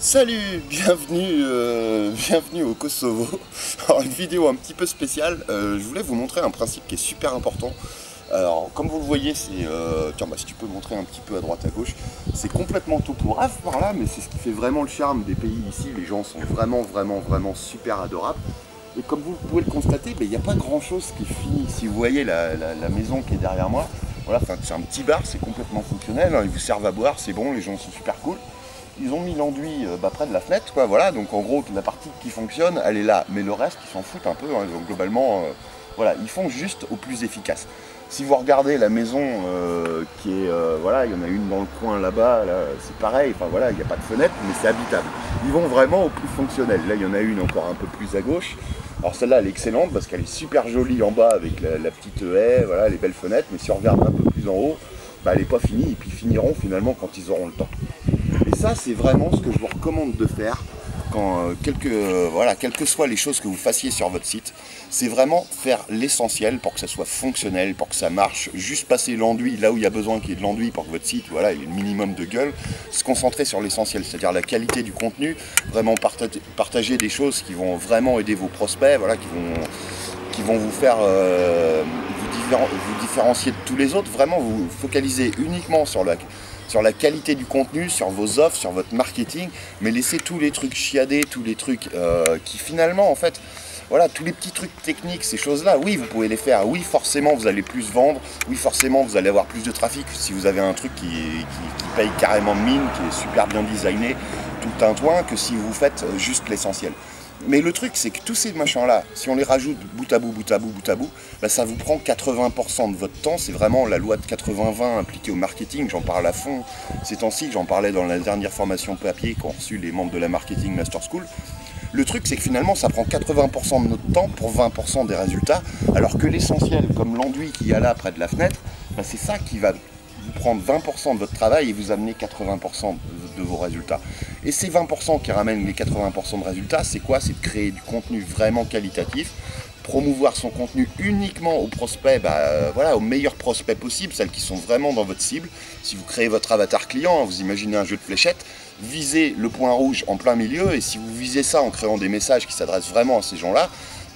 Salut, bienvenue au Kosovo. Alors une vidéo un petit peu spéciale, je voulais vous montrer un principe qui est super important. Alors comme vous le voyez, c'est, tiens si tu peux montrer un petit peu à droite à gauche, c'est complètement topourave par là, mais c'est ce qui fait vraiment le charme des pays ici. Les gens sont vraiment super adorables. Et comme vous pouvez le constater, il n'y a pas grand chose qui finit. Si vous voyez la maison qui est derrière moi, voilà, c'est un petit bar, c'est complètement fonctionnel, hein, ils vous servent à boire, c'est bon, les gens sont super cool. Ils ont mis l'enduit près de la fenêtre, quoi, voilà, donc en gros la partie qui fonctionne, elle est là, mais le reste ils s'en foutent un peu, hein, donc globalement, voilà, ils font juste au plus efficace. Si vous regardez la maison qui est, voilà, il y en a une dans le coin là-bas, là, c'est pareil, enfin voilà, il n'y a pas de fenêtre, mais c'est habitable. Ils vont vraiment au plus fonctionnel. Là il y en a une encore un peu plus à gauche. Alors celle-là elle est excellente parce qu'elle est super jolie en bas avec la petite haie, voilà, les belles fenêtres, mais si on regarde un peu plus en haut, elle n'est pas finie, et puis ils finiront finalement quand ils auront le temps. Et ça, c'est vraiment ce que je vous recommande de faire quand, voilà, quelles que soient les choses que vous fassiez sur votre site. C'est vraiment faire l'essentiel pour que ça soit fonctionnel, pour que ça marche. Juste passer l'enduit là où il y a besoin qu'il y ait de l'enduit pour que votre site, voilà, il y ait le minimum de gueule. Se concentrer sur l'essentiel, c'est-à-dire la qualité du contenu. Vraiment partager des choses qui vont vraiment aider vos prospects, voilà, qui vont vous faire vous différencier de tous les autres. Vraiment vous focaliser uniquement sur la qualité du contenu, sur vos offres, sur votre marketing, mais laissez tous les trucs chiadés, tous les trucs qui finalement, en fait, voilà, tous les petits trucs techniques, ces choses-là, oui, vous pouvez les faire, oui, forcément, vous allez plus vendre, oui, forcément, vous allez avoir plus de trafic si vous avez un truc qui paye carrément de mine, qui est super bien designé, tout le tintouin, que si vous faites juste l'essentiel. Mais le truc, c'est que tous ces machins-là, si on les rajoute bout à bout, bah, ça vous prend 80% de votre temps. C'est vraiment la loi de 80-20 appliquée au marketing. J'en parle à fond ces temps-ci. J'en parlais dans la dernière formation papier qu'ont reçu les membres de la Marketing Master School. Le truc, c'est que finalement, ça prend 80% de notre temps pour 20% des résultats. Alors que l'essentiel, comme l'enduit qu'il y a là près de la fenêtre, bah, c'est ça qui va vous prendre 20% de votre travail et vous amener 80% de vos résultats. Et ces 20% qui ramènent les 80% de résultats, c'est quoi? C'est de créer du contenu vraiment qualitatif, promouvoir son contenu uniquement aux prospects, voilà, aux meilleurs prospects possibles, celles qui sont vraiment dans votre cible. Si vous créez votre avatar client, vous imaginez un jeu de fléchettes, visez le point rouge en plein milieu, et si vous visez ça en créant des messages qui s'adressent vraiment à ces gens-là,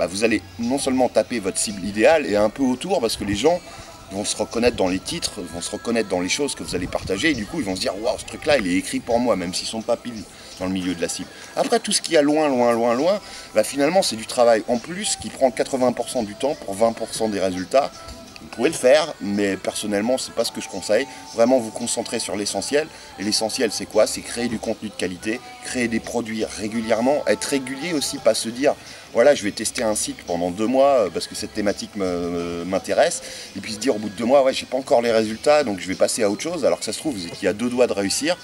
vous allez non seulement taper votre cible idéale et un peu autour, parce que les gens vont se reconnaître dans les titres, vont se reconnaître dans les choses que vous allez partager, et du coup ils vont se dire waouh, ce truc là il est écrit pour moi, même s'ils ne sont pas pile dans le milieu de la cible. Après tout ce qui est loin, finalement c'est du travail en plus qui prend 80% du temps pour 20% des résultats. Vous pouvez le faire, mais personnellement c'est pas ce que je conseille. Vraiment vous concentrer sur l'essentiel, et l'essentiel c'est quoi? C'est créer du contenu de qualité, créer des produits régulièrement, être régulier aussi, pas se dire voilà, je vais tester un site pendant 2 mois parce que cette thématique m'intéresse, et puis se dire au bout de 2 mois, ouais, j'ai pas encore les résultats, donc je vais passer à autre chose, alors que ça se trouve, vous étiez à 2 doigts de réussir,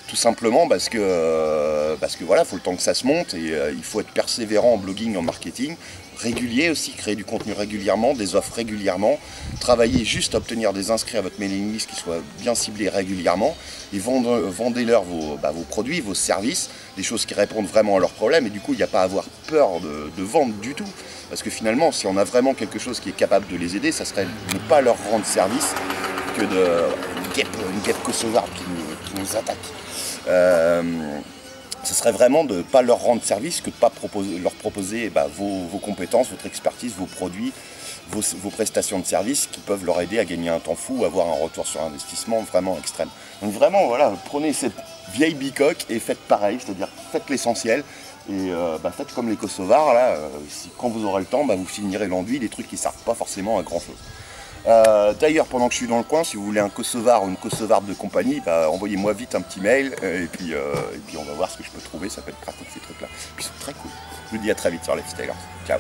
tout simplement parce que voilà, il faut le temps que ça se monte, et il faut être persévérant en blogging, en marketing, régulier aussi, créer du contenu régulièrement, des offres régulièrement, travailler juste à obtenir des inscrits à votre mailing list qui soient bien ciblés régulièrement, et vendez-leur vos produits, vos services, des choses qui répondent vraiment à leurs problèmes, et du coup il n'y a pas à avoir peur de vendre du tout, parce que finalement si on a vraiment quelque chose qui est capable de les aider, ça serait de ne pas leur rendre service que une guêpe kosovarde qui nous attaque. Ce serait vraiment de ne pas leur rendre service que de ne pas leur proposer vos compétences, votre expertise, vos produits, vos prestations de service qui peuvent leur aider à gagner un temps fou, avoir un retour sur investissement vraiment extrême. Donc vraiment, voilà, prenez cette vieille bicoque et faites pareil, c'est-à-dire faites l'essentiel. Et faites comme les Kosovars, là, quand vous aurez le temps, vous finirez l'enduit, des trucs qui ne servent pas forcément à grand chose. D'ailleurs, pendant que je suis dans le coin, si vous voulez un Kosovar ou une Kosovarde de compagnie, envoyez-moi vite un petit mail, et puis on va voir ce que je peux trouver, ça peut être pratique ces trucs-là. Puis ils sont très cool. Je vous dis à très vite sur Lifestylers. Ciao.